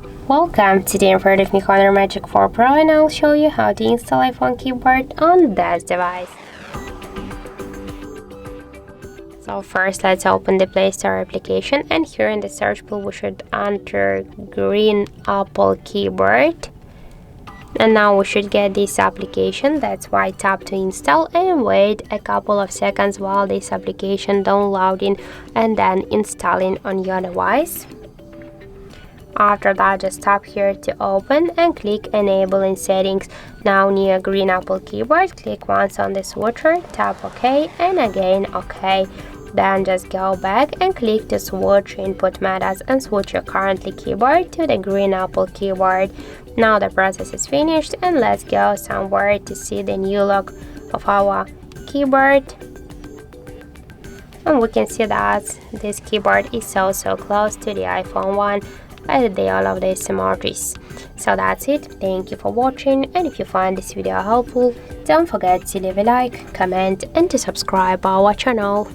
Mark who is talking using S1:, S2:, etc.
S1: Welcome, today in front of me HONOR Magic4 Pro, and I'll show you how to install iPhone keyboard on this device. So first let's open the Play Store application, and here in the search bar we should enter green Apple keyboard. And now we should get this application. That's why tap to install and wait a couple of seconds while this application downloading and then installing on your device. After that, just tap here to open and click enable in settings. Now near green Apple keyboard, click once on the switcher, tap OK and again OK. Then just go back and click to switch input methods and switch your currently keyboard to the green Apple keyboard. Now the process is finished, and let's go somewhere to see the new look of our keyboard. And we can see that this keyboard is so close to the iPhone one, but they all of the similarities. So that's it. Thank you for watching, and if you find this video helpful, don't forget to leave a like, comment and to subscribe our channel.